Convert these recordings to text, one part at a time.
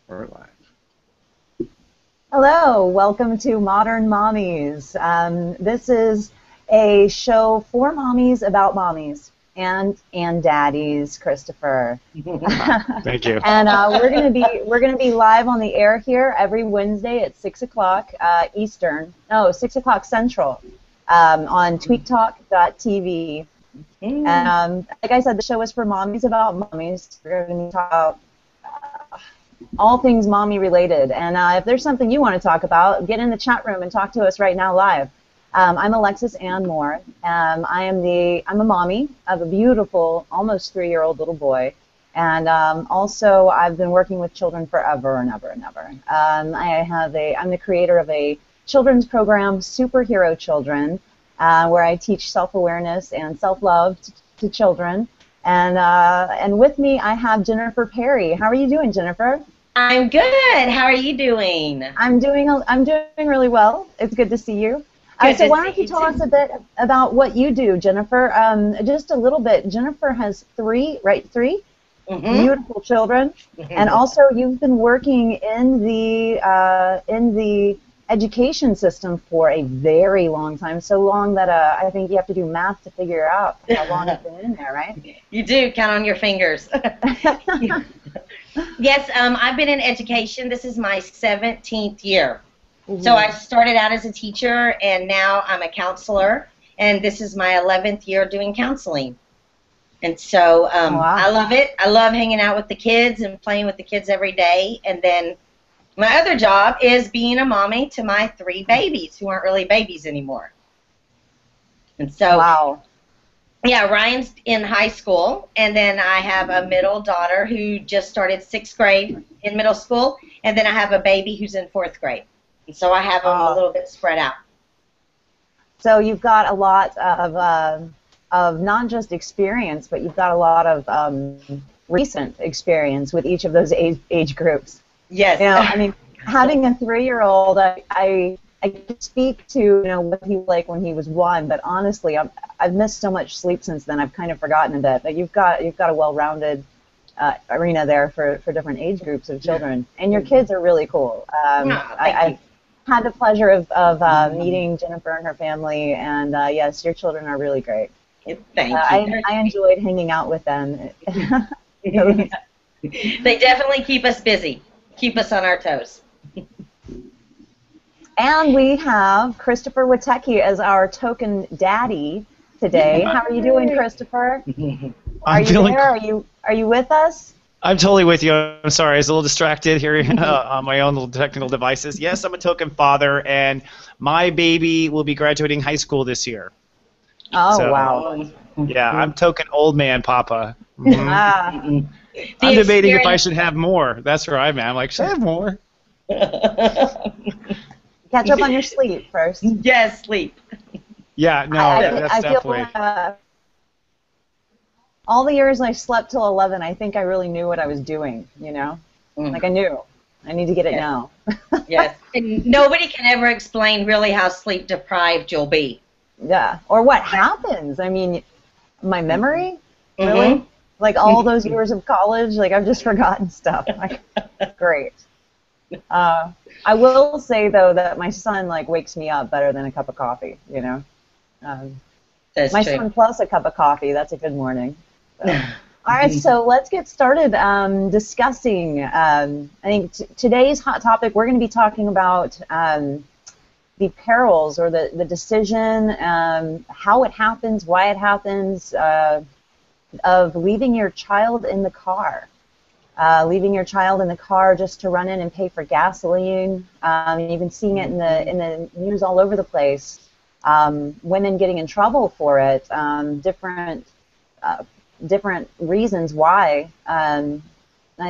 We're live. Hello, welcome to Modern Mommies. This is a show for mommies about mommies and daddies, Christopher. Thank you. And we're gonna be live on the air here every Wednesday at 6 o'clock Eastern. No, 6 o'clock Central on tweettalk.tv. And like I said, the show is for mommies about mommies. We're going to talk about all things mommy related. And if there's something you want to talk about, get in the chat room and talk to us right now live. I'm Alexis Ann Moore. I'm a mommy of a beautiful, almost 3-year-old little boy. And also, I've been working with children forever and ever and ever. I'm the creator of a children's program, Superhero Children, where I teach self-awareness and self-love to children. And with me, I have Jennifer Perry. How are you doing, Jennifer? I'm good. How are you doing? I'm doing really well. It's good to see you. So why don't you tell us a bit about what you do, Jennifer? Just a little bit. Jennifer has three beautiful children, and also you've been working in the education system for a very long time, so long that I think you have to do math to figure out how long you've been in there, right? You do. Count on your fingers. Yes, I've been in education. This is my 17th year. So I started out as a teacher, and now I'm a counselor, and this is my 11th year doing counseling. And so wow. I love it. I love hanging out with the kids and playing with the kids every day. And then my other job is being a mommy to my 3 babies who aren't really babies anymore. And so, wow. Yeah, Ryan's in high school, and then I have a middle daughter who just started 6th grade in middle school, and then I have a baby who's in 4th grade. And so I have them a little bit spread out. So you've got a lot of not just experience, but you've got a lot of recent experience with each of those age groups. Yes. You know, I mean, having a 3-year-old, I can speak to what he was like when he was 1, but honestly, I've missed so much sleep since then. I've kind of forgotten a bit. But you've got a well-rounded arena there for different age groups of children, and your kids are really cool. I've had the pleasure of meeting Jennifer and her family, and yes, your children are really great. Thank you. I enjoyed hanging out with them. They definitely keep us busy, keep us on our toes. And we have Christopher Witecki as our token daddy today. How are you doing, Christopher? Are you with us? I'm totally with you. I'm sorry, I was a little distracted here on my own little technical devices. Yes, I'm a token father, and my baby will be graduating high school this year. Oh, so, wow. Yeah, I'm token old man papa. I'm debating if I should have more. That's where I'm at. I'm like, should I have more? Catch up on your sleep first. Yes, sleep. Yeah, no, that's definitely. All the years I slept till 11, I think I really knew what I was doing, Like I knew. I need to get it now. Yes. And nobody can ever explain really how sleep deprived you'll be. Yeah. Or what happens. I mean, my memory? Really? Like all those years of college, like I've just forgotten stuff. Like, great. I will say though that my son wakes me up better than a cup of coffee. That's my true. son plus a cup of coffee. That's a good morning. So. All right, so let's get started discussing. I think today's hot topic. We're going to be talking about the perils or the decision, how it happens, why it happens, of leaving your child in the car. Leaving your child in the car just to run in and pay for gasoline. You've been seeing it in the news all over the place. Women getting in trouble for it. Different reasons why. I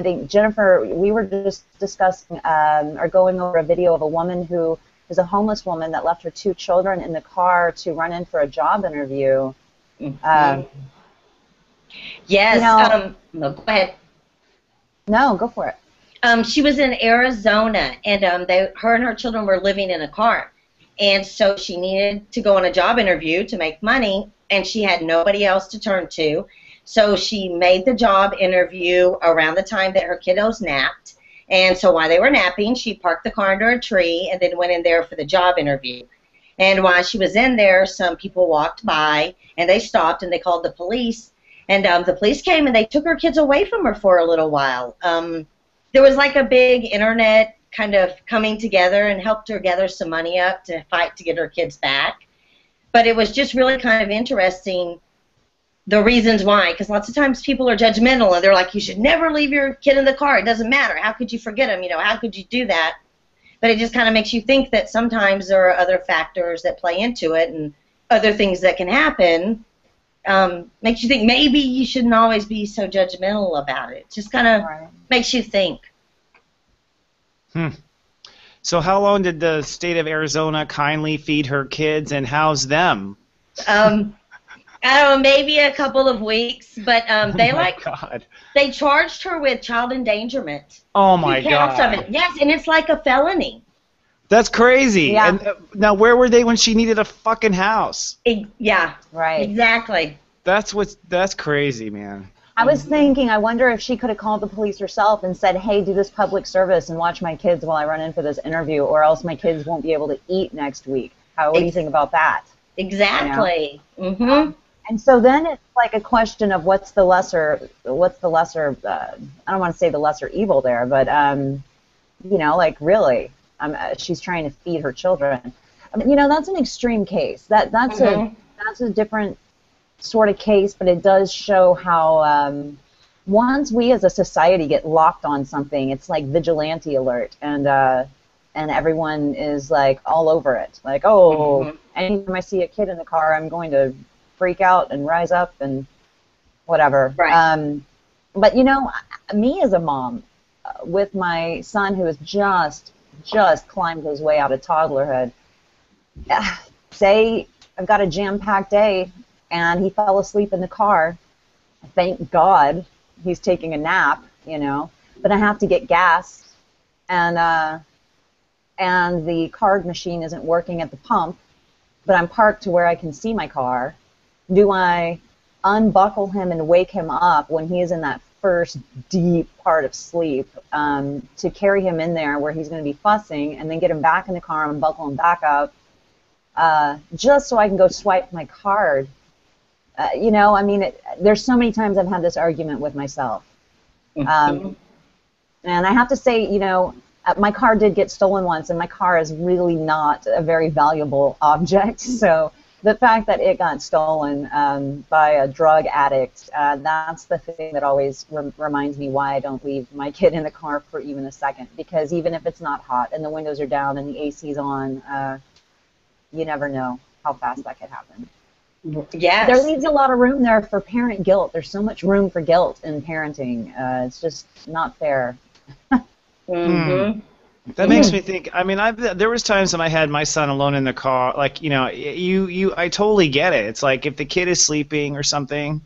think Jennifer, we were just discussing or going over a video of a woman who is a homeless woman that left her 2 children in the car to run in for a job interview. Yes. No, go ahead. No, go for it. She was in Arizona, and her and her children were living in a car. And so she needed to go on a job interview to make money, and she had nobody else to turn to. So she made the job interview around the time that her kiddos napped, And so while they were napping, she parked the car under a tree and then went in there for the job interview. And while she was in there, some people walked by, and they stopped, and they called the police. And the police came, and they took her kids away from her for a little while. There was like a big internet kind of coming together and helped her gather some money up to fight to get her kids back. But it was just really kind of interesting, the reasons why, because lots of times people are judgmental, and they're like, you should never leave your kid in the car. It doesn't matter. How could you forget him? You know, how could you do that? But it just kind of makes you think that sometimes there are other factors that play into it and other things that can happen. Makes you think maybe you shouldn't always be so judgmental about it. Just kind of makes you think. So how long did the state of Arizona kindly feed her kids and house them? I don't know, maybe a couple of weeks, but they they charged her with child endangerment. Oh my God! Of it. Yes, and it's like a felony. That's crazy. Yeah. And now, where were they when she needed a fucking house? Yeah. Right. Exactly. That's crazy, man. I was thinking, I wonder if she could have called the police herself and said, hey, do this public service and watch my kids while I run in for this interview, or else my kids won't be able to eat next week. What do you think about that? Exactly. You know? And so then it's like a question of what's the lesser, I don't want to say the lesser evil there, but, you know, like really, she's trying to feed her children. You know, that's an extreme case. That's a different sort of case, but it does show how once we as a society get locked on something, it's like vigilante alert, and everyone is like all over it. Like, anytime I see a kid in the car, I'm going to freak out and rise up and whatever. Right. But you know, me as a mom, with my son who has just climbed his way out of toddlerhood, say I've got a jam-packed day and he fell asleep in the car. Thank God he's taking a nap, you know, but I have to get gas, and the card machine isn't working at the pump, but I'm parked to where I can see my car. Do I unbuckle him and wake him up when he is in that first deep part of sleep, to carry him in there where he's going to be fussing, and then get him back in the car and buckle him back up, just so I can go swipe my card? You know, I mean, there's so many times I've had this argument with myself. And I have to say, you know, my car did get stolen once, and my car is really not a very valuable object. So the fact that it got stolen by a drug addict, that's the thing that always reminds me why I don't leave my kid in the car for even a second. Because even if it's not hot and the windows are down and the AC's on, you never know how fast that could happen. Yes. There leaves a lot of room there for parent guilt. There's so much room for guilt in parenting. It's just not fair. That makes me think. I mean, there was times when I had my son alone in the car. Like, you know, I totally get it. It's like if the kid is sleeping or something,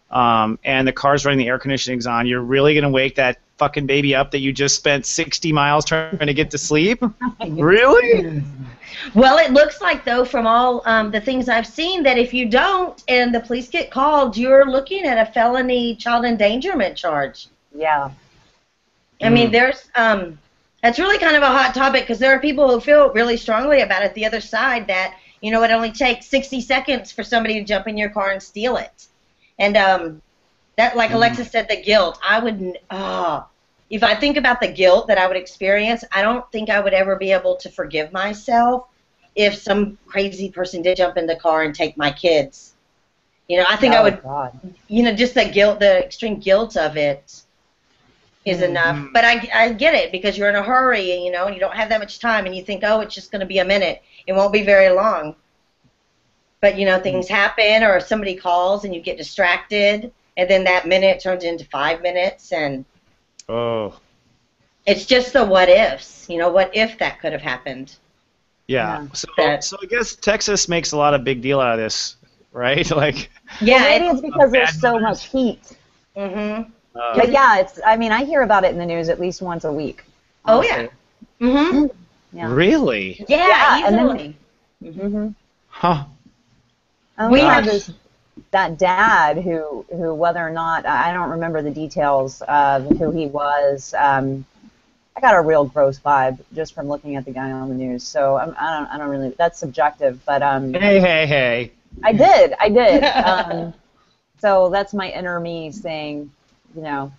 and the car's running, the air conditioning's on, you're really gonna wake that fucking baby up that you just spent 60 miles trying to get to sleep? Really? Well, it looks like, though, from all the things I've seen, that if you don't and the police get called, you're looking at a felony child endangerment charge. Yeah. I mean, there's that's really kind of a hot topic, because there are people who feel really strongly about it, the other side, that, you know, it only takes 60 seconds for somebody to jump in your car and steal it. And that, like Alexis said, the guilt, I wouldn't, if I think about the guilt that I would experience, I don't think I would ever be able to forgive myself if some crazy person did jump in the car and take my kids. You know, I think I would, you know, just the guilt, the extreme guilt of it is enough. But I get it, because you're in a hurry, and, you know, and you don't have that much time, and you think, oh, it's just going to be a minute. It won't be very long. But, you know, things happen, or somebody calls and you get distracted, and then that minute turns into 5 minutes, and it's just the what ifs. You know, what if that could have happened? Yeah. So I guess Texas makes a lot of big deal out of this, right? Like. Yeah, well, maybe it's because there's so much heat. But yeah, I mean, I hear about it in the news at least once a week. Honestly. Oh yeah. Yeah. Really? Yeah, easily. And then, Huh. We have that dad who, whether or not, I don't remember the details of who he was, got a real gross vibe just from looking at the guy on the news. So I don't really. That's subjective, but Hey. I did. So that's my inner me saying, you know,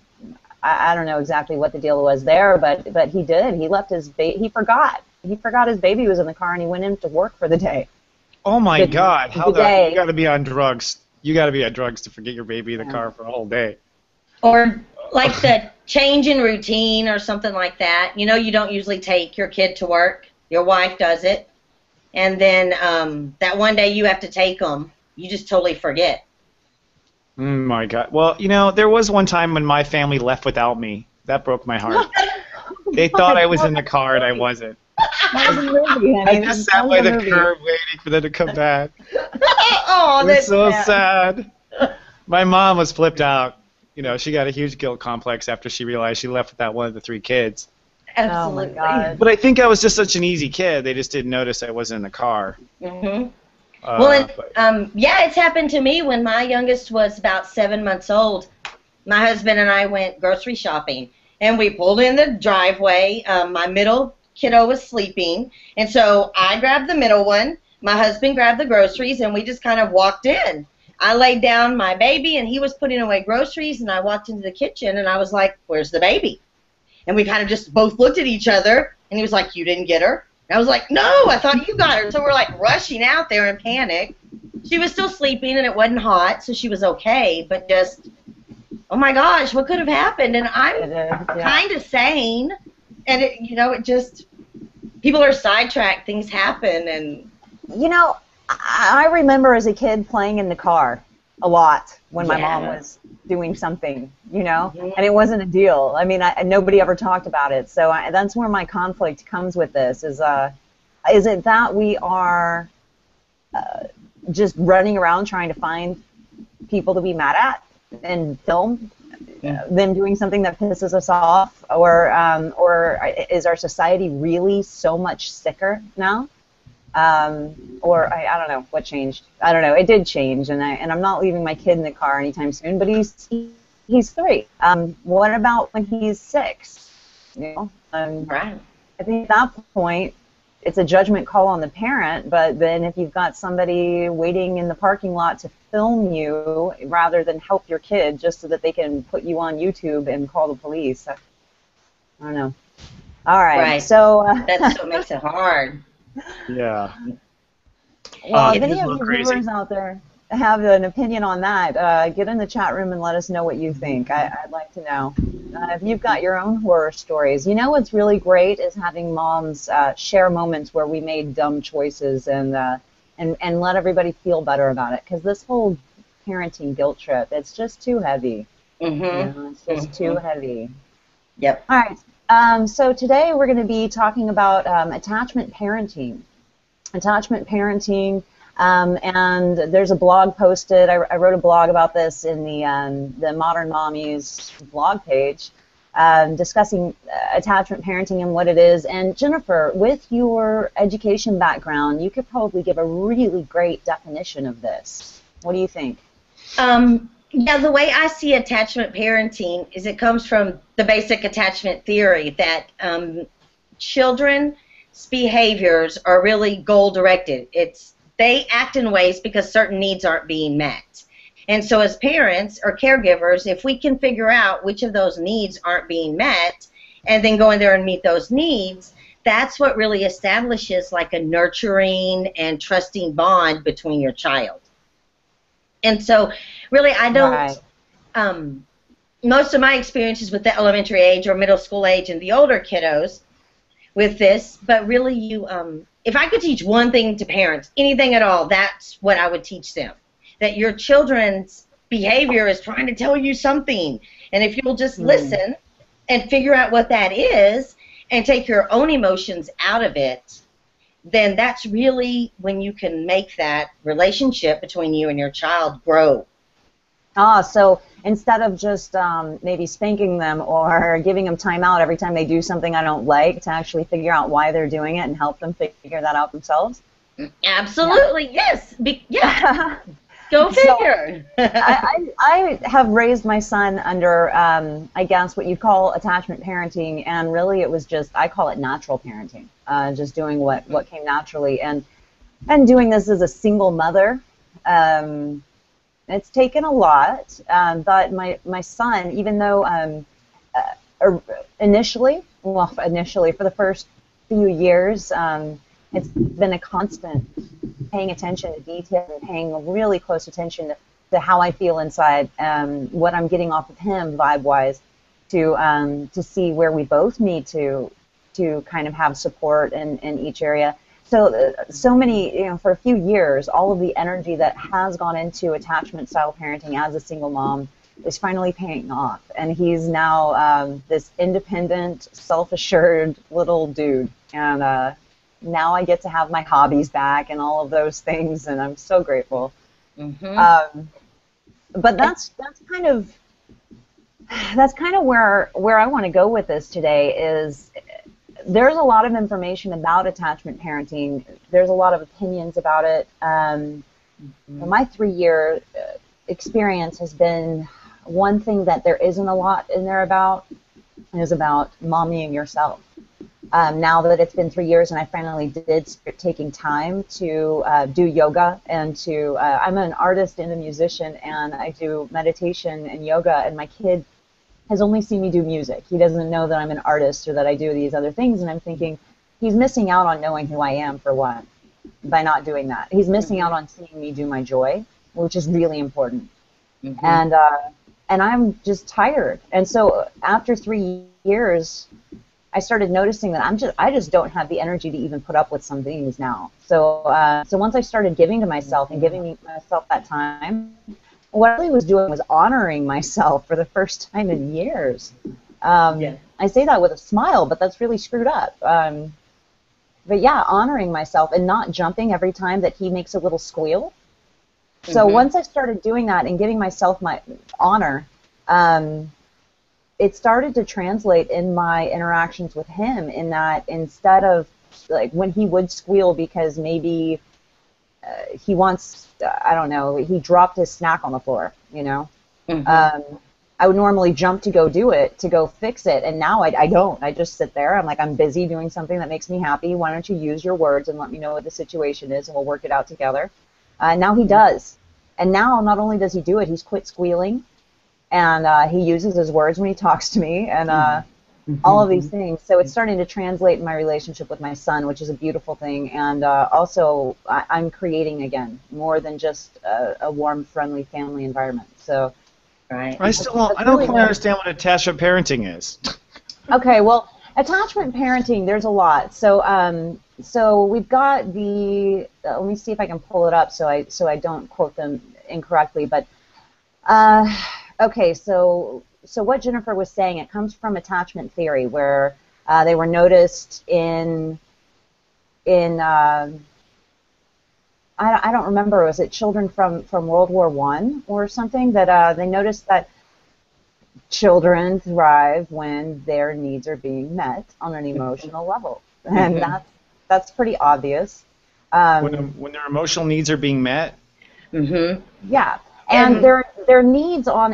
I don't know exactly what the deal was there, but he did. He left his he forgot. He forgot his baby was in the car, and he went into work for the day. Oh my God! How day. you got to be on drugs? You got to be on drugs to forget your baby in the car for a whole day. Or like the change in routine or something like that. You know, you don't usually take your kid to work. Your wife does it. And then that one day you have to take them. You just totally forget. Oh my God. Well, you know, there was one time when my family left without me. That broke my heart. They thought I was in the car and I wasn't. That was a movie, honey. I just sat by the curb waiting for them to come back. Oh, It was so sad. My mom was flipped out. You know, she got a huge guilt complex after she realized she left without one of the 3 kids. Absolutely. Oh my God. But I think I was just such an easy kid. They just didn't notice I wasn't in the car. Mm-hmm. Yeah, it's happened to me when my youngest was about 7 months old. My husband and I went grocery shopping, and we pulled in the driveway. My middle kiddo was sleeping, and so I grabbed the middle one. My husband grabbed the groceries, and we just kind of walked in. I laid down my baby, and he was putting away groceries, and I walked into the kitchen, and I was like, "Where's the baby?" And we kind of just both looked at each other, and he was like, "You didn't get her?" And I was like, "No, I thought you got her." So we're like rushing out there in panic. She was still sleeping, and it wasn't hot, so she was okay, but just, oh my gosh, what could have happened? And I'm kind of sane, and it just, people are sidetracked, things happen, and... You know, I remember as a kid playing in the car a lot when my mom was doing something, you know, and it wasn't a deal. I mean, nobody ever talked about it. So that's where my conflict comes with this, is it that we are just running around trying to find people to be mad at and film them doing something that pisses us off, or is our society really so much sicker now? Or I don't know what changed. I don't know. It did change, and I'm not leaving my kid in the car anytime soon. But he's 3. What about when he's 6? You know, Right. I think at that point it's a judgment call on the parent. But then if you've got somebody waiting in the parking lot to film you rather than help your kid just so that they can put you on YouTube and call the police, I don't know. All right. Right. So that's what makes it hard. Yeah. Well, if any of you viewers out there have an opinion on that, get in the chat room and let us know what you think. I'd like to know. If you've got your own horror stories. You know what's really great is having moms share moments where we made dumb choices and let everybody feel better about it. Because this whole parenting guilt trip, it's just too heavy. Mm-hmm. You know, it's just too heavy. Yep. All right. So today we're going to be talking about attachment parenting. Attachment parenting, and there's a blog posted. I wrote a blog about this in the Modern Mommies blog page, discussing attachment parenting and what it is. And Jennifer, with your education background, you could probably give a really great definition of this. What do you think? Yeah, the way I see attachment parenting is it comes from the basic attachment theory that children's behaviors are really goal-directed. They act in ways because certain needs aren't being met. And so as parents or caregivers, if we can figure out which of those needs aren't being met and then go in there and meet those needs, that's what really establishes like a nurturing and trusting bond between your child. And so, really, I don't, most of my experiences with the elementary age or middle school age and the older kiddos with this, but really if I could teach one thing to parents, anything at all, that's what I would teach them. That your children's behavior is trying to tell you something. And if you'll just listen and figure out what that is and take your own emotions out of it, then that's really when you can make that relationship between you and your child grow. So instead of just maybe spanking them or giving them time out every time they do something I don't like, to actually figure out why they're doing it and help them figure that out themselves? Absolutely, yes. Yeah. Go figure. I have raised my son under, I guess, what you call attachment parenting, and really it was just, I call it natural parenting, just doing what came naturally, and doing this as a single mother. It's taken a lot, but my son, even though initially for the first few years, it's been a constant paying attention to detail and paying really close attention to how I feel inside, what I'm getting off of him vibe-wise, to see where we both need to kind of have support in each area. So many, for a few years, all of the energy that has gone into attachment-style parenting as a single mom is finally paying off, and he's now this independent, self-assured little dude, and now I get to have my hobbies back and all of those things, and I'm so grateful. Mm-hmm. But that's kind of where I want to go with this today. Is there's a lot of information about attachment parenting. There's a lot of opinions about it. My 3-year experience has been one thing that there isn't a lot in there about is about mommying yourself. Now that it's been 3 years and I finally did start taking time to do yoga and I'm an artist and a musician, and I do meditation and yoga, and my kid has only seen me do music. He doesn't know that I'm an artist or that I do these other things, and I'm thinking he's missing out on knowing who I am, for one, by not doing that. He's missing out on seeing me do my joy, which is really important. Mm-hmm. And I'm just tired. And so after 3 years, I started noticing that I just don't have the energy to even put up with some things now. So once I started giving to myself and giving myself that time, what I really was doing was honoring myself for the first time in years. I say that with a smile, but that's really screwed up. But yeah, honoring myself and not jumping every time that he makes a little squeal. So once I started doing that and giving myself my honor, it started to translate in my interactions with him, in that instead of, like, when he would squeal because maybe he wants, I don't know, he dropped his snack on the floor, I would normally jump to go do it, to go fix it, and now I don't. I just sit there. I'm like, I'm busy doing something that makes me happy. Why don't you use your words and let me know what the situation is, and we'll work it out together. Now he does. And now not only does he do it, he's quit squealing, and he uses his words when he talks to me, and all of these things. So it's starting to translate in my relationship with my son, which is a beautiful thing. And also, I'm creating again more than just a warm, friendly family environment. So, right. I don't quite understand what attachment parenting is. Okay, well, attachment parenting, there's a lot. So we've got the. Let me see if I can pull it up so I don't quote them incorrectly. But okay, so what Jennifer was saying, it comes from attachment theory, where they were noticed in I don't remember, was it children from World War I or something, that they noticed that children thrive when their needs are being met on an emotional level, and that's pretty obvious. When their emotional needs are being met. Yeah. And their needs on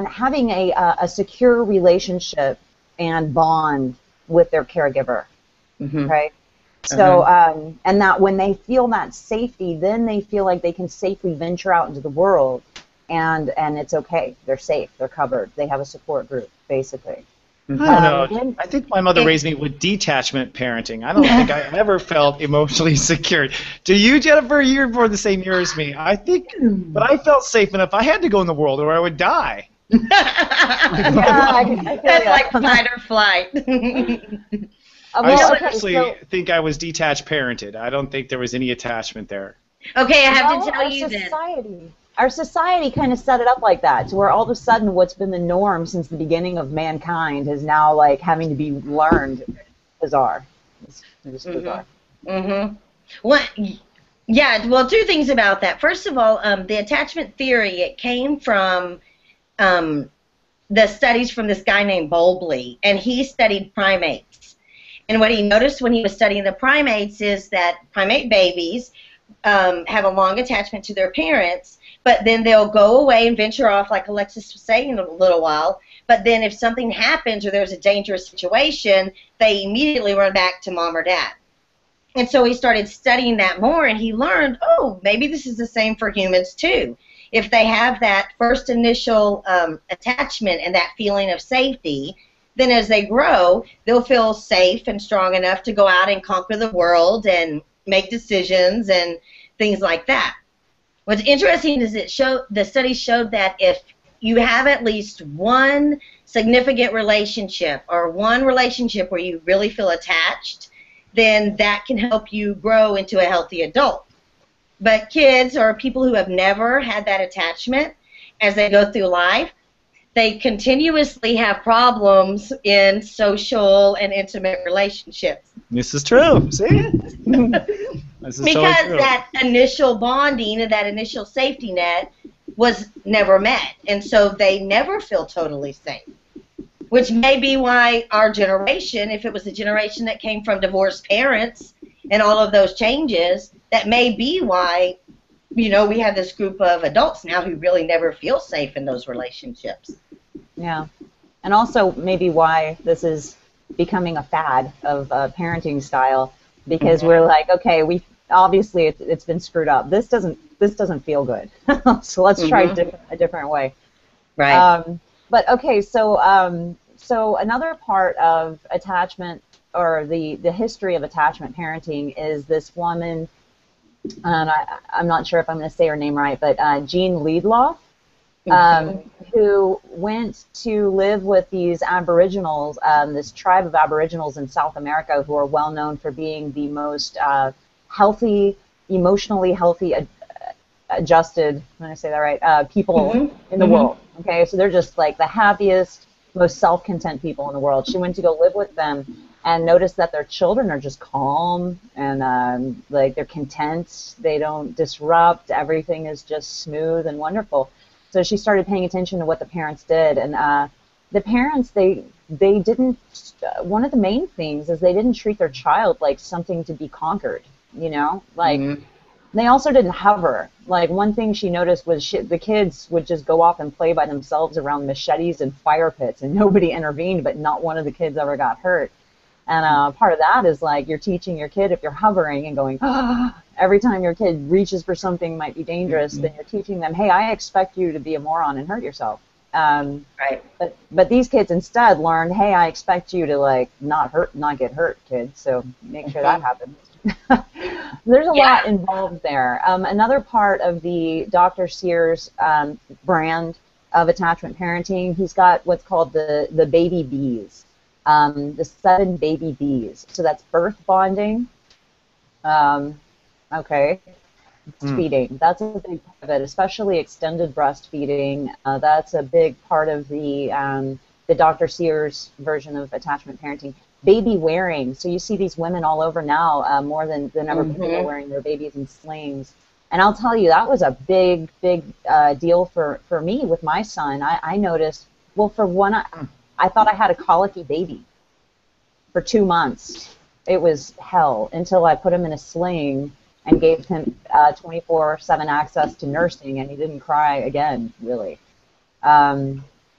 having a secure relationship and bond with their caregiver, right? So and that when they feel that safety, then they feel like they can safely venture out into the world, and it's okay. They're safe. They're covered. They have a support group, basically. I don't know. I think my mother raised me with detachment parenting. I don't think I ever felt emotionally secure. Do you, Jennifer? You're born the same year as me. I think, but I felt safe enough. I had to go in the world or I would die. That's like fight or flight. I seriously think I was detached parented. I don't think there was any attachment there. Okay, I have to tell you this. Our society kind of set it up like that, to where all of a sudden what's been the norm since the beginning of mankind is now like having to be learned. Bizarre. It's bizarre. Well, yeah. Well, two things about that. First of all, the attachment theory, it came from the studies from this guy named Bowlby, and he studied primates. And what he noticed when he was studying the primates is that primate babies have a long attachment to their parents, but then they'll go away and venture off, like Alexis was saying, in a little while. But then if something happens or there's a dangerous situation, they immediately run back to mom or dad. And so he started studying that more, and he learned, oh, maybe this is the same for humans too. If they have that first initial attachment and that feeling of safety, then as they grow, they'll feel safe and strong enough to go out and conquer the world and make decisions and things like that. What's interesting is the study showed that if you have at least one significant relationship or one relationship where you really feel attached, then that can help you grow into a healthy adult. But kids or people who have never had that attachment, as they go through life, they continuously have problems in social and intimate relationships. This is true. See? This is Because totally true. that initial bonding and that initial safety net was never met. And so they never feel totally safe. Which may be why our generation, if it was a generation that came from divorced parents and all of those changes, that may be why, we have this group of adults now who really never feel safe in those relationships. Yeah. And also maybe why this is becoming a fad of parenting style, because we're like, okay, obviously it's been screwed up. This doesn't feel good. So let's try a different way. Right. But okay, so another part of attachment, or the history of attachment parenting, is this woman, and I'm not sure if I'm going to say her name right, but Jean Liedloff, who went to live with these Aboriginals, this tribe of Aboriginals in South America, who are well known for being the most healthy, emotionally healthy, adjusted, I'm going to say that right, people in the world. Okay, so they're just like the happiest, most self-content people in the world. She went to go live with them and noticed that their children are just calm and like they're content. They don't disrupt. Everything is just smooth and wonderful. So she started paying attention to what the parents did, and the parents, they didn't. One of the main things is they didn't treat their child like something to be conquered. Like. They also didn't hover. Like, one thing she noticed was the kids would just go off and play by themselves around machetes and fire pits, and nobody intervened, but not one of the kids ever got hurt. And part of that is, like, you're teaching your kid, if you're hovering and going, every time your kid reaches for something might be dangerous, then you're teaching them, hey, I expect you to be a moron and hurt yourself. Right. But these kids instead learned, hey, I expect you to, like, not get hurt, kids, so make sure that happens. There's a lot involved there. Another part of the Dr. Sears brand of attachment parenting, he's got what's called the baby B's, the 7 baby B's. So that's birth bonding, feeding. That's a big part of it, especially extended breastfeeding. That's a big part of the Dr. Sears version of attachment parenting. Baby wearing. So you see these women all over now, more than ever before, wearing their babies in slings. And I'll tell you, that was a big deal for me with my son. I noticed, well, for one, I thought I had a colicky baby for 2 months. It was hell until I put him in a sling and gave him 24/7 access to nursing, and he didn't cry again, really.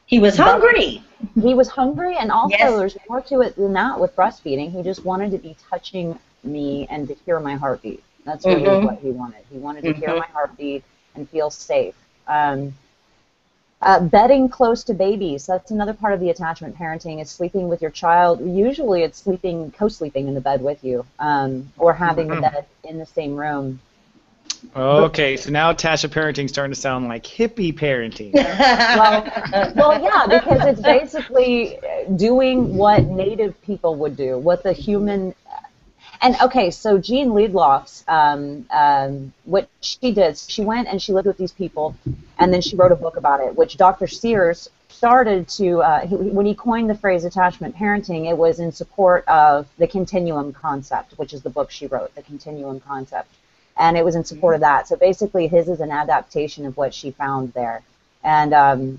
He was hungry. He was hungry, and also there's more to it than that with breastfeeding. He just wanted to be touching me and to hear my heartbeat. That's really what he wanted. He wanted to hear my heartbeat and feel safe. Bedding close to babies. That's another part of the attachment parenting, is sleeping with your child. Usually it's co-sleeping in the bed with you, or having the bed in the same room. Okay, so now attachment parenting is starting to sound like hippie parenting. Well, yeah, because it's basically doing what native people would do, what the human. And okay, so Jean Liedloff's, what she did, she went and she lived with these people, and then she wrote a book about it, which Dr. Sears started to, when he coined the phrase attachment parenting, it was in support of the continuum concept, which is the book she wrote, the continuum concept. And it was in support of that. So basically his is an adaptation of what she found there. And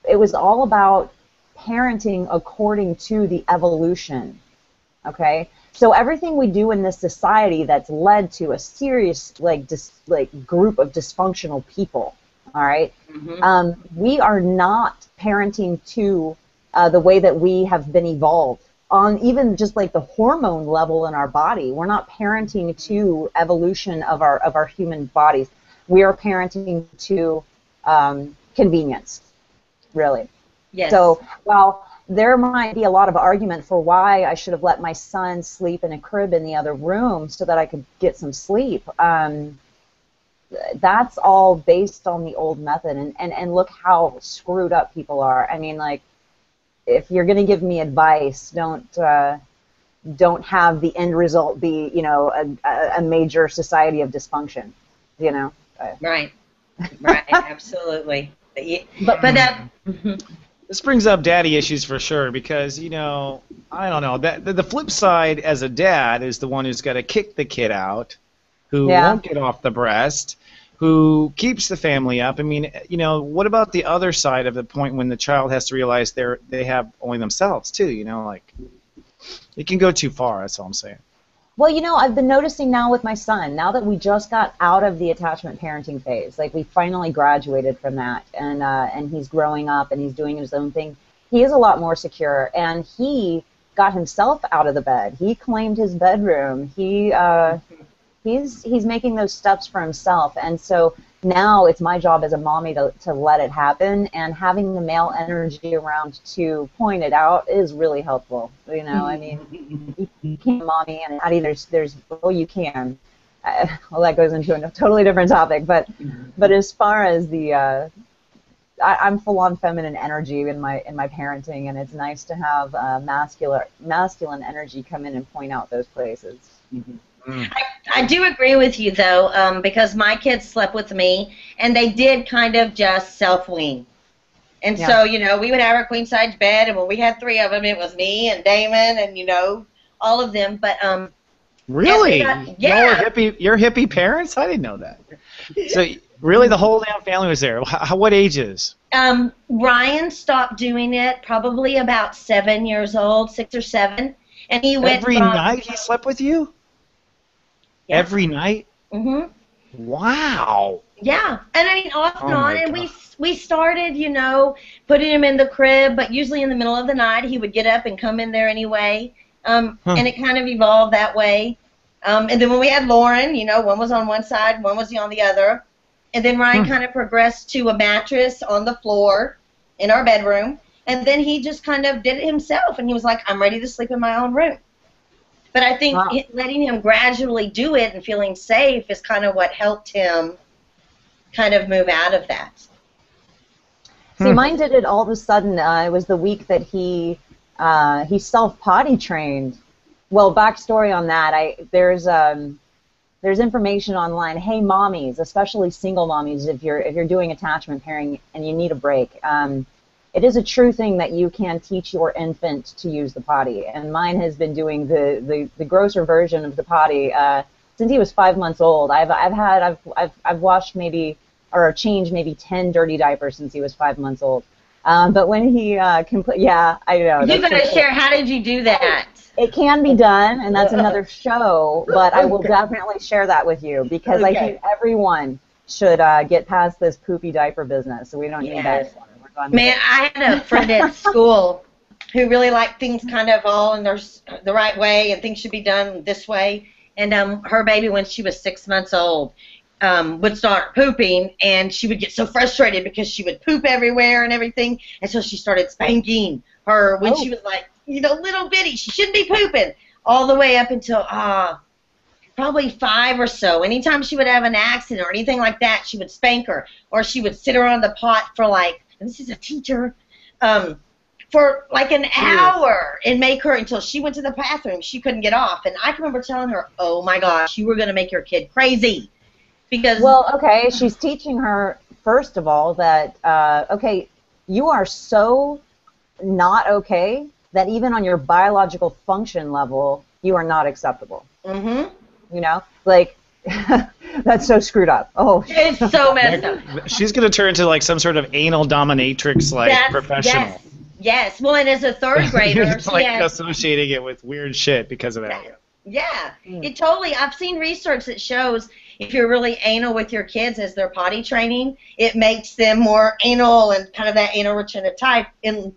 it was all about parenting according to the evolution Okay, so everything we do in this society that's led to a serious group of dysfunctional people. All right, we are not parenting to the way that we have been evolved on, even just like the hormone level in our body. We're not parenting to evolution of our human bodies. We are parenting to convenience, really. Yes. So while there might be a lot of argument for why I should have let my son sleep in a crib in the other room so that I could get some sleep, that's all based on the old method. And look how screwed up people are. I mean, like, if you're going to give me advice, don't have the end result be, you know, a major society of dysfunction, you know. Right. Right. Absolutely. But that. This brings up daddy issues for sure, because, you know, I don't know, that the flip side as a dad is the one who's got to kick the kid out, who won't get off the breast, who keeps the family up. I mean, you know, what about the other side of the point when the child has to realize they have only themselves too, you know, like, it can go too far, that's all I'm saying. Well, you know, I've been noticing now with my son, now that we just got out of the attachment parenting phase, like we finally graduated from that, and he's growing up and he's doing his own thing, he is a lot more secure, and he got himself out of the bed. He claimed his bedroom. He's making those steps for himself, and so now it's my job as a mommy to let it happen, and having the male energy around to point it out is really helpful. You know, I mean, you can't mommy and daddy. There's you can. Well, that goes into a totally different topic, but as far as the I'm full on feminine energy in my parenting, and it's nice to have masculine energy come in and point out those places. I do agree with you, though, because my kids slept with me, and they did kind of just self-wean. And so, you know, we would have our queen-size bed, and when we had 3 of them, it was me and Damon and, you know, all of them. But really? Yeah. You're hippie parents? I didn't know that. So really the whole damn family was there. What ages? Ryan stopped doing it probably about 7 years old, 6 or 7. And he went Every night he slept with you? Yeah. Every night? Mm-hmm. Wow. Yeah, and I mean off and on, and we started, you know, putting him in the crib, but usually in the middle of the night he would get up and come in there anyway, and it kind of evolved that way. And then when we had Lauren, you know, one was on one side, one was on the other, and then Ryan kind of progressed to a mattress on the floor in our bedroom, and then he just kind of did it himself, and he was like, I'm ready to sleep in my own room. But I think letting him gradually do it and feeling safe is kind of what helped him kind of move out of that. See, mine did it all of a sudden. It was the week that he self-potty trained. Well, backstory on that, there's information online. Hey, mommies, especially single mommies, if you're doing attachment pairing and you need a break. It is a true thing that you can teach your infant to use the potty, and mine has been doing the grosser version of the potty since he was 5 months old. I've washed or changed maybe 10 dirty diapers since he was 5 months old. But when he I know. You gotta share. How did you do that? It can be done, and that's another show. But I will definitely share that with you, because I think everyone should get past this poopy diaper business. So we don't need that. Man, I had a friend at school who really liked things kind of all in the right way, and things should be done this way. And her baby, when she was 6 months old, would start pooping, and she would get so frustrated because she would poop everywhere and everything. And so she started spanking her when she was like, you know, little bitty. She shouldn't be pooping, all the way up until probably 5 or so. Anytime she would have an accident or anything like that, she would spank her, or she would sit her on the pot for like, and this is a teacher, for like an hour and make her, until she went to the bathroom, she couldn't get off. And I can remember telling her, oh my gosh, you were going to make your kid crazy. Because she's teaching her, first of all, that, you are so not okay that even on your biological function level, you are not acceptable. Mm-hmm. You know? Like, that's so screwed up. Oh, it's so messed up. She's going to turn into like some sort of anal dominatrix, like professional. Yes. Yes. Well, and as a third grader, It's she like has. associating it with weird shit because of that. Yeah, Mm. it totally. I've seen research that shows if you're really anal with your kids as they're potty training, it makes them more anal and kind of that anal retentive type in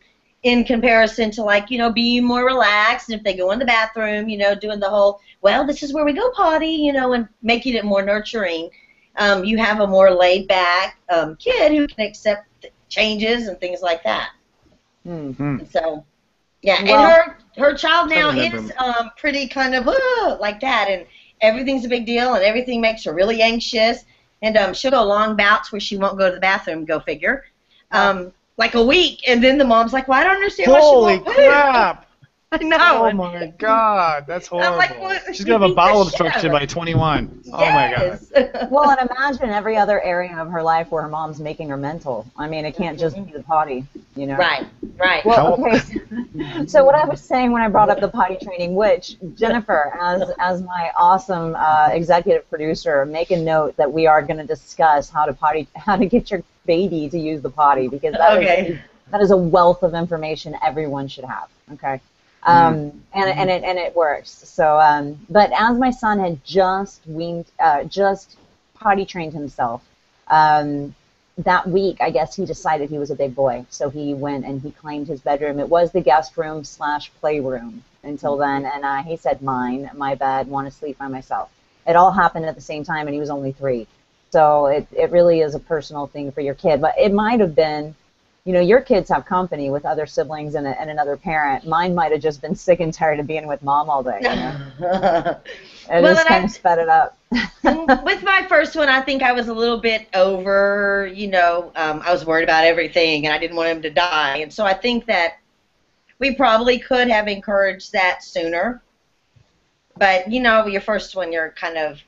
comparison to, like, being more relaxed. And if they go in the bathroom, doing the whole, well, this is where we go potty, and making it more nurturing. You have a more laid back kid who can accept changes and things like that. Mm. And so. Yeah, Well, and her child now remember. is pretty kind of like that, and everything's a big deal, and everything makes her really anxious, and she'll go long bouts where she won't go to the bathroom. Go figure. Like a week, and then the mom's like, "Well, I don't understand why she Holy won't poop." crap! I know. Oh my god, that's horrible. I'm like, what? She's gonna have a bowel obstruction by 21. Oh my god. Yes. well, and imagine every other area of her life where her mom's making her mental. I mean, it can't just be the potty, Right. Right. Well, okay. So what I was saying when I brought up the potty training, which Jennifer, as my awesome executive producer, make a note that we are going to discuss how to get your baby to use the potty, because that is a wealth of information everyone should have. Okay. And it works. So, but as my son had just potty trained himself, that week, I guess he decided he was a big boy. So he went and he claimed his bedroom. It was the guest room / playroom until then. And he said, my bed, want to sleep by myself. It all happened at the same time, and he was only 3. So it really is a personal thing for your kid. But it might have been, your kids have company with other siblings and another parent. Mine might have just been sick and tired of being with mom all day. It just kind of sped it up. With my first one, I think I was a little bit over, I was worried about everything, and I didn't want him to die. And so I think that we probably could have encouraged that sooner. But, your first one, you're kind of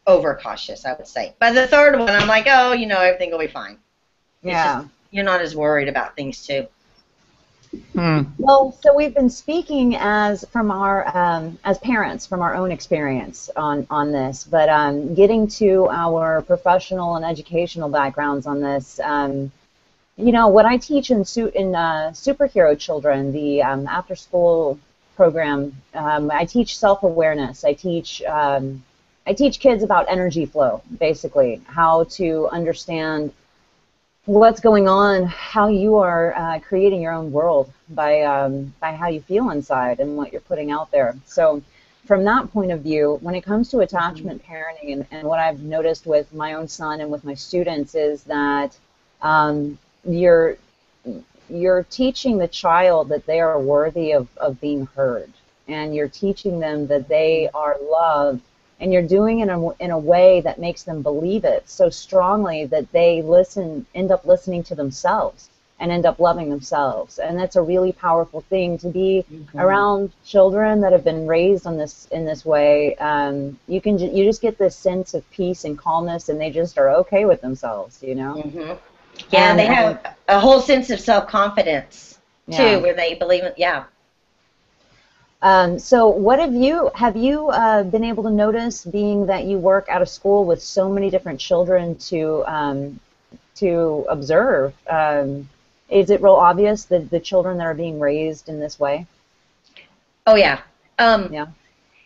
overcautious, I would say. By the third one, I'm like, oh, everything will be fine. Yeah. You're not as worried about things, too. Well, so we've been speaking as parents from our own experience on this, but getting to our professional and educational backgrounds on this, what I teach in superhero children, the after school program, I teach self-awareness. I teach kids about energy flow, basically, how to understand what's going on, how you are creating your own world by how you feel inside and what you're putting out there. So from that point of view, when it comes to attachment parenting, and what I've noticed with my own son and with my students is that you're teaching the child that they are worthy of being heard, and you're teaching them that they are loved, and you're doing it in a way that makes them believe it so strongly that they end up listening to themselves and end up loving themselves. And that's a really powerful thing to be around children that have been raised in this way. You just get this sense of peace and calmness, and they just are okay with themselves, Yeah, and they have a whole sense of self-confidence too, where they believe it. Yeah. So what have you been able to notice, being that you work out of school with so many different children to observe? Is it real obvious that the children that are being raised in this way? Oh, yeah. Yeah.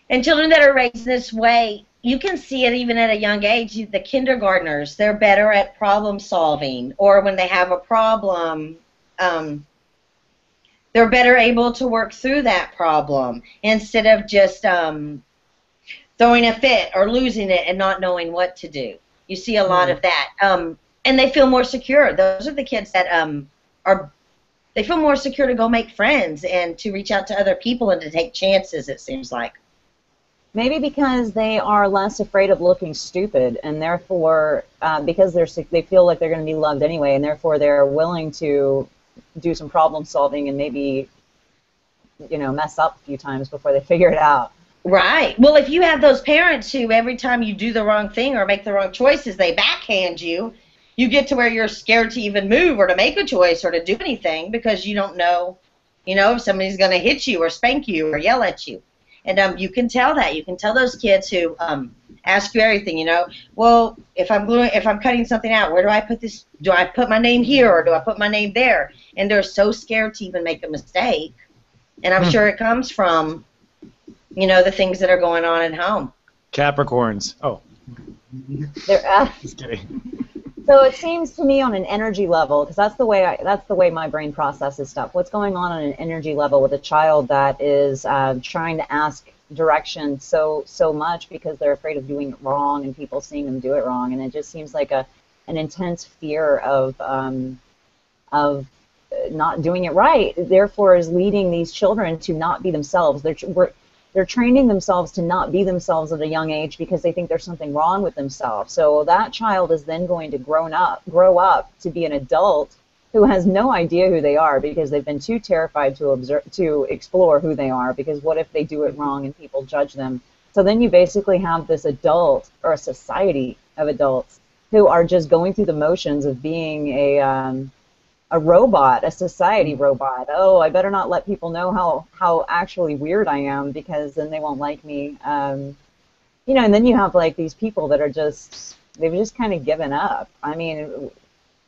And children that are raised this way, you can see it even at a young age. The kindergartners, they're better at problem solving, or when they have a problem, they're better able to work through that problem instead of just throwing a fit or losing it and not knowing what to do. You see a lot of that. And they feel more secure. Those are the kids that they feel more secure to go make friends and to reach out to other people and to take chances, it seems like. Maybe because they are less afraid of looking stupid, and therefore, because they feel like they're going to be loved anyway, and therefore they're willing to do some problem solving and maybe, mess up a few times before they figure it out. Right. Well, if you have those parents who every time you do the wrong thing or make the wrong choices, they backhand you, you get to where you're scared to even move or to make a choice or to do anything because you don't know, if somebody's going to hit you or spank you or yell at you. And you can tell that. You can tell those kids who ask you everything, you know. Well, if I'm cutting something out, where do I put this? Do I put my name here or do I put my name there? And they're so scared to even make a mistake. And I'm sure it comes from, you know, the things that are going on at home. Capricorns. Oh. Just kidding. So it seems to me on an energy level, because that's the way my brain processes stuff. What's going on an energy level with a child that is trying to ask direction so much because they're afraid of doing it wrong and people seeing them do it wrong, and it just seems like an intense fear of not doing it right. Therefore, is leading these children to not be themselves. They're training themselves to not be themselves at a young age because they think there's something wrong with themselves. So that child is then going to grow up to be an adult who has no idea who they are because they've been too terrified to explore who they are, because what if they do it wrong and people judge them? So then you basically have this adult, or a society of adults, who are just going through the motions of being a robot, a society robot. Oh, I better not let people know how actually weird I am because then they won't like me. You know, and then you have like these people that are they've just kind of given up. I mean,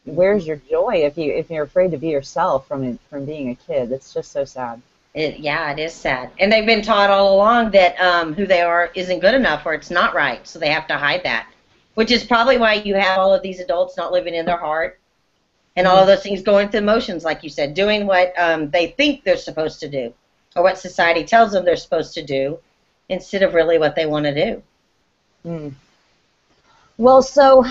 where's your joy if you're afraid to be yourself from being a kid? It's just so sad. Yeah, it is sad. And they've been taught all along that who they are isn't good enough or it's not right, so they have to hide that, which is probably why you have all of these adults not living in their heart. And all of those things going through the motions, like you said, doing what they think they're supposed to do or what society tells them they're supposed to do instead of really what they want to do. Mm. Well, so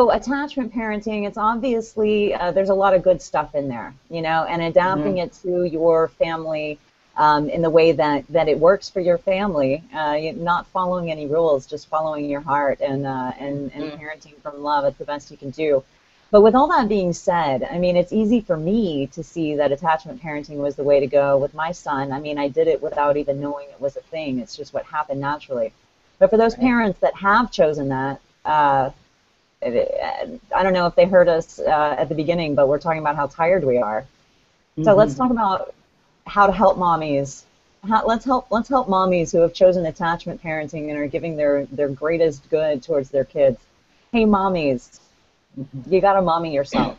attachment parenting, it's obviously, there's a lot of good stuff in there, you know, and adapting it to your family in the way that it works for your family, not following any rules, just following your heart and parenting from love. It's the best you can do. But with all that being said, I mean, it's easy for me to see that attachment parenting was the way to go with my son. I mean, I did it without even knowing it was a thing. It's just what happened naturally. But for those parents that have chosen that, I don't know if they heard us at the beginning, but we're talking about how tired we are. So let's talk about how to help mommies. Let's help mommies who have chosen attachment parenting and are giving their greatest good towards their kids. Hey, mommies. You got to mommy yourself.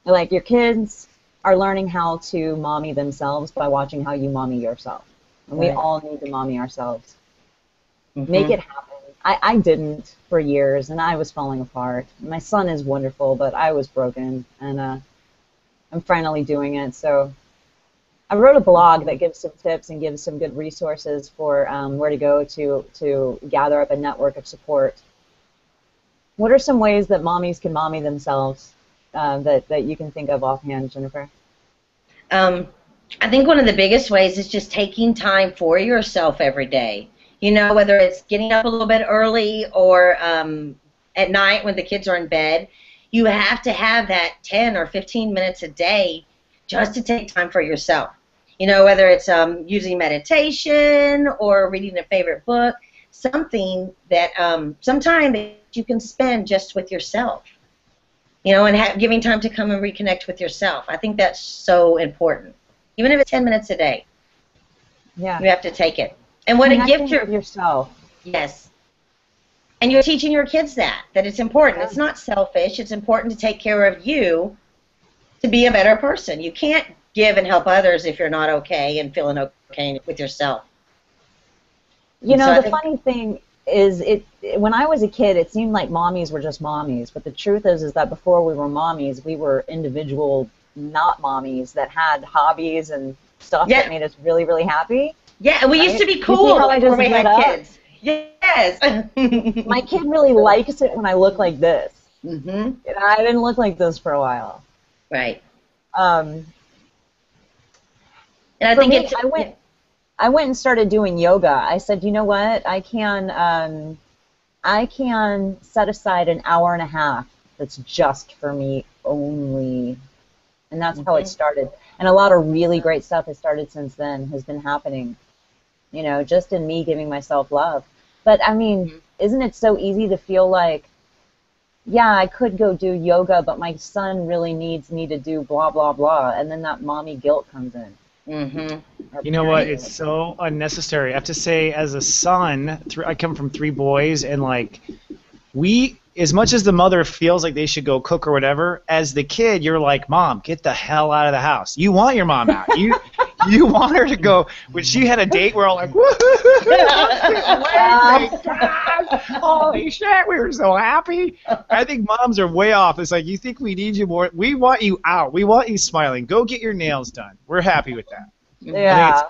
Like, your kids are learning how to mommy themselves by watching how you mommy yourself. And we all need to mommy ourselves. Make it happen. I didn't for years, and I was falling apart. My son is wonderful, but I was broken, and I'm finally doing it. So I wrote a blog that gives some tips and gives some good resources for where to go to gather up a network of support. What are some ways that mommies can mommy themselves that you can think of offhand, Jennifer? I think one of the biggest ways is just taking time for yourself every day. You know, whether it's getting up a little bit early or at night when the kids are in bed, you have to have that 10 or 15 minutes a day just to take time for yourself. You know, whether it's using meditation or reading a favorite book, something that some time that you can spend just with yourself, you know, and giving time to come and reconnect with yourself. I think that's so important. Even if it's 10 minutes a day, you have to take it. And what a gift with yourself. Yes. And you're teaching your kids that it's important. It's not selfish. It's important to take care of you to be a better person. You can't give and help others if you're not okay and feeling okay with yourself. You know, the funny thing is, when I was a kid, it seemed like mommies were just mommies. But the truth is that before we were mommies, we were individual not mommies that had hobbies and stuff that made us really, really happy. Yeah, and we used to be cool before we had kids. Yes. My kid really likes it when I look like this. And I didn't look like this for a while. Right. And I think I went and started doing yoga. I said, you know what? I can set aside an hour and a half that's just for me only. And that's how it started. And a lot of really great stuff has started since then, has been happening, you know, just in me giving myself love. But, I mean, isn't it so easy to feel like, yeah, I could go do yoga, but my son really needs me to do blah, blah, blah. And then that mommy guilt comes in. Mm-hmm. You know what? It's so unnecessary. I have to say, as a son, I come from three boys, and like as much as the mother feels like they should go cook or whatever, as the kid, you're like, Mom, get the hell out of the house. You want your mom out. You want her to go. When she had a date, we're all like, holy shit, we were so happy. I think moms are way off. It's like, you think we need you more. We want you out. We want you smiling. Go get your nails done. We're happy with that. Yeah.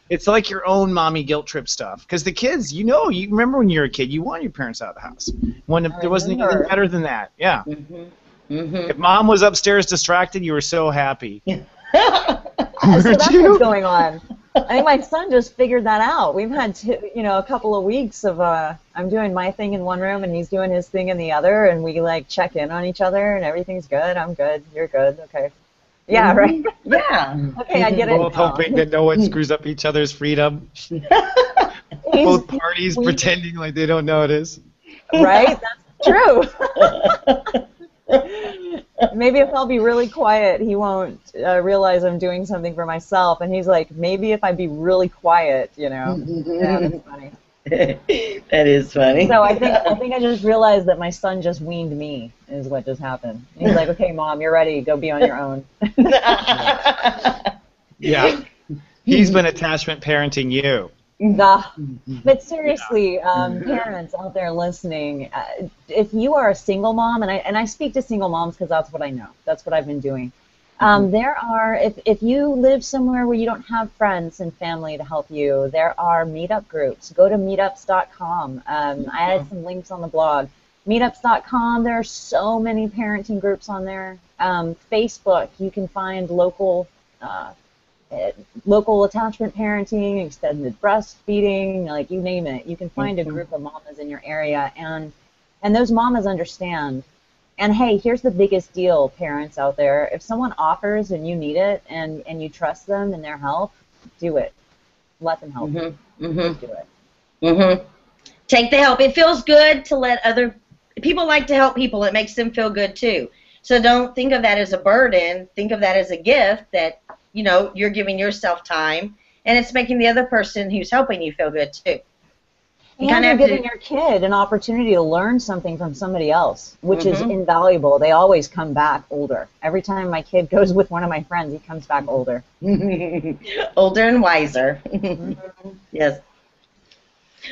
It's like your own mommy guilt trip stuff. Because the kids, you remember when you were a kid, you want your parents out of the house. When there wasn't anything better than that. Yeah. Mm-hmm. Mm-hmm. If mom was upstairs distracted, you were so happy. So that's what's going on. I think my son just figured that out. We've had a couple of weeks of I'm doing my thing in one room and he's doing his thing in the other, and we like check in on each other and everything's good. I'm good. You're good. Okay. Yeah, right. Yeah. Okay, I get it. Both hoping that no one screws up each other's freedom. Both parties pretending like they don't notice. Right? That's true. Maybe if I'll be really quiet, he won't realize I'm doing something for myself. And he's like, maybe if I be really quiet, Yeah, that's funny. That is funny. So I think I just realized that my son just weaned me, is what just happened. He's like, okay, Mom, you're ready. Go be on your own. Yeah. He's been attachment parenting you. But seriously, parents out there listening, if you are a single mom, and I speak to single moms because that's what I know. That's what I've been doing. If you live somewhere where you don't have friends and family to help you, there are meetup groups. Go to meetups.com. I had some links on the blog. Meetups.com, there are so many parenting groups on there. Facebook, you can find local attachment parenting, extended breastfeeding, like you name it. You can find a group of mamas in your area, and those mamas understand. And hey, here's the biggest deal, parents out there. If someone offers and you need it and you trust them and their help, do it. Let them help you. Do it. Take the help. It feels good to let other people like to help people. It makes them feel good too. So don't think of that as a burden. Think of that as a gift that, you're giving yourself time, and it's making the other person who's helping you feel good too. And you're giving your kid an opportunity to learn something from somebody else, which is invaluable. They always come back older. Every time my kid goes with one of my friends, he comes back older. Older and wiser. Yes.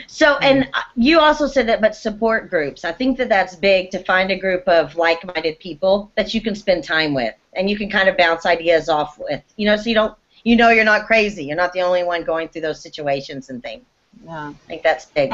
So, and you also said that, but support groups. I think that that's big, to find a group of like-minded people that you can spend time with, and you can kind of bounce ideas off with, so you're not crazy. You're not the only one going through those situations and things. Yeah. I think that's big.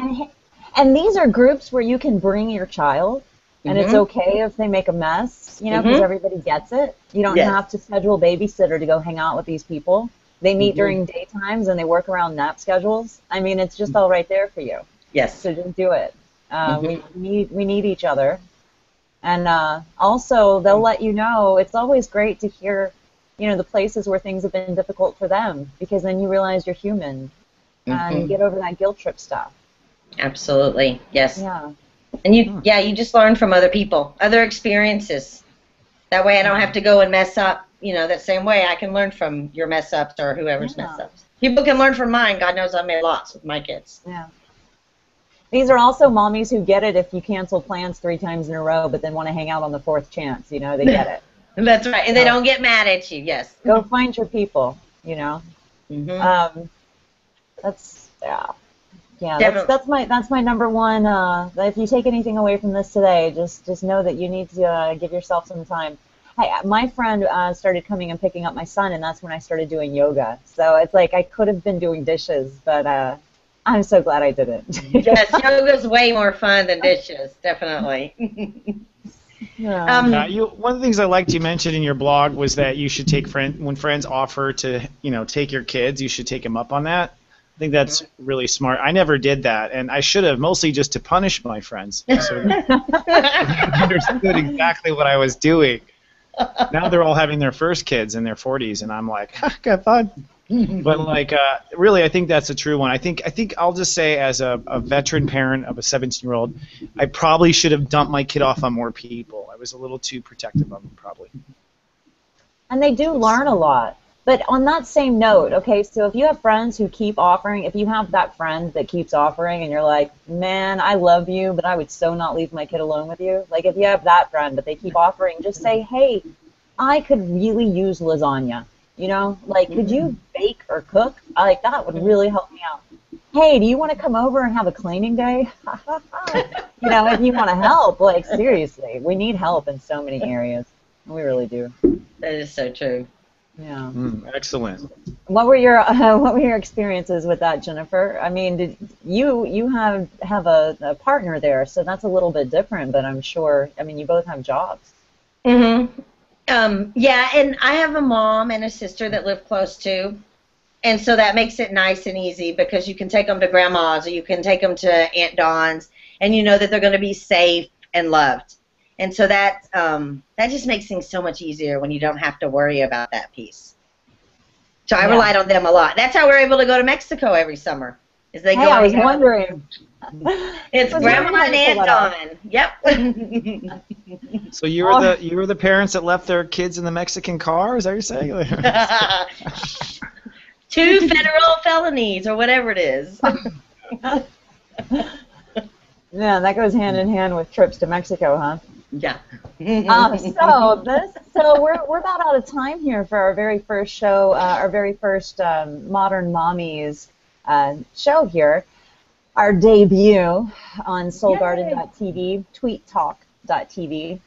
And these are groups where you can bring your child, and it's okay if they make a mess, because everybody gets it. You don't have to schedule a babysitter to go hang out with these people. They meet during daytimes and they work around nap schedules. I mean, it's just all right there for you. Yes. So just do it. We need each other. And also, they'll let you know. It's always great to hear, the places where things have been difficult for them, because then you realize you're human and you get over that guilt trip stuff. Absolutely. Yes. Yeah. And you just learn from other people, other experiences. That way I don't have to go and mess up, that same way. I can learn from your mess ups or whoever's mess ups. People can learn from mine. God knows I've made lots with my kids. Yeah. These are also mommies who get it if you cancel plans 3 times in a row, but then want to hang out on the 4th chance. They get it. That's right. And they don't get mad at you. Yes. Go find your people, That's that's my number one. If you take anything away from this today, just know that you need to give yourself some time. My friend started coming and picking up my son, and that's when I started doing yoga. So it's like I could have been doing dishes, but I'm so glad I didn't. Yes, yoga's way more fun than dishes, definitely. One of the things I liked you mentioned in your blog was that you should take when friends offer to take your kids, you should take them up on that. I think that's really smart. I never did that, and I should have, mostly just to punish my friends. So they understood exactly what I was doing. Now they're all having their first kids in their 40s, and I'm like, got fun. But really, I think that's a true one. I think I'll just say, as a veteran parent of a 17-year-old, I probably should have dumped my kid off on more people. I was a little too protective of them, probably. And they do learn a lot. But on that same note, okay, so if you have friends who keep offering, if you have that friend that keeps offering and you're like, man, I love you, but I would so not leave my kid alone with you. Like if you have that friend, but they keep offering, just say, hey, I could really use lasagna. You know, like, could you bake or cook? Like, that would really help me out. Hey, do you want to come over and have a cleaning day? You know, if you want to help, like, seriously, we need help in so many areas. We really do. That is so true. Yeah. Excellent. What were your experiences with that, Jennifer? I mean, did you have a partner there, so that's a little bit different, but I'm sure, I mean, you both have jobs. Mm-hmm. Yeah, and I have a mom and a sister that live close too. And so that makes it nice and easy because you can take them to grandma's or you can take them to Aunt Dawn's and you know that they're going to be safe and loved. And so that just makes things so much easier when you don't have to worry about that piece. So I relied on them a lot. That's how we're able to go to Mexico every summer. Is they go I was wondering. It's Grandma and Aunt Dawn. Yep. So you were the parents that left their kids in the Mexican car? Is that what you're saying? 2 federal felonies or whatever it is. Yeah, that goes hand in hand with trips to Mexico, huh? Yeah. So we're about out of time here for our very first show, our very first Modern Mommies show here. Our debut on soulgarden.tv, tweettalk.tv.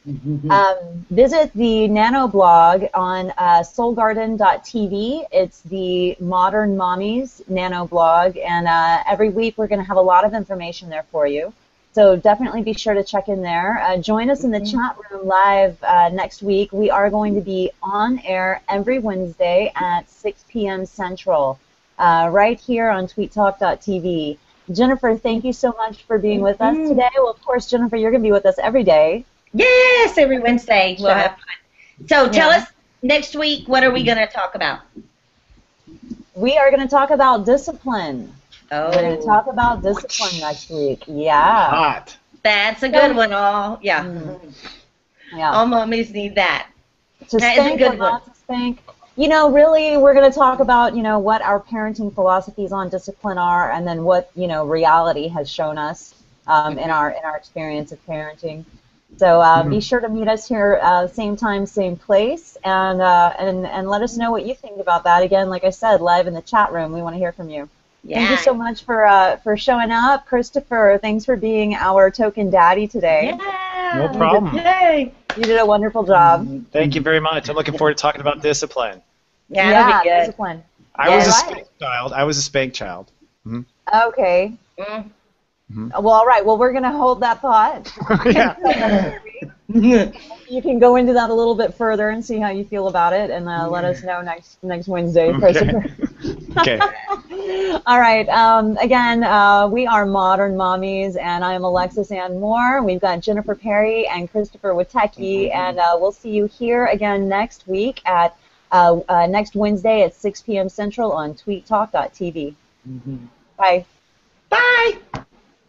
Visit the Nano blog on soulgarden.tv. It's the Modern Mommies Nano blog, and every week we're going to have a lot of information there for you. So definitely be sure to check in there. Join us in the chat room live next week. We are going to be on air every Wednesday at 6 p.m. Central, right here on tweettalk.tv. Jennifer, thank you so much for being with us today. Well, of course, Jennifer, you're going to be with us every day. Yes, every Wednesday we'll have fun. So tell us next week, what are we going to talk about? We are going to talk about discipline. Oh. We're going to talk about discipline next week. Yeah. Hot. That's a good one. All Yeah. All mommies need that. To spank or not to spank. You know, really, we're going to talk about, you know, what our parenting philosophies on discipline are, and then what, you know, reality has shown us in our experience of parenting. So be sure to meet us here, same time, same place, and let us know what you think about that. Again, like I said, live in the chat room. We want to hear from you. Yeah. Thank you so much for showing up, Christopher. Thanks for being our token daddy today. Yeah. No problem. Yay. You did a wonderful job. Thank you very much. I'm looking forward to talking about discipline. Yeah, that'll be good. Discipline. I was a spank child. I was a spank child. Okay. Well, all right. Well, we're going to hold that thought. You can go into that a little bit further and see how you feel about it, and let us know next Wednesday, Christopher. Okay. All right. Again, we are Modern Mommies, and I'm Alexis Ann Moore. We've got Jennifer Perry and Christopher Witecki, and we'll see you here again next week at next Wednesday at 6 p.m. Central on tweettalk.tv. Bye. Bye.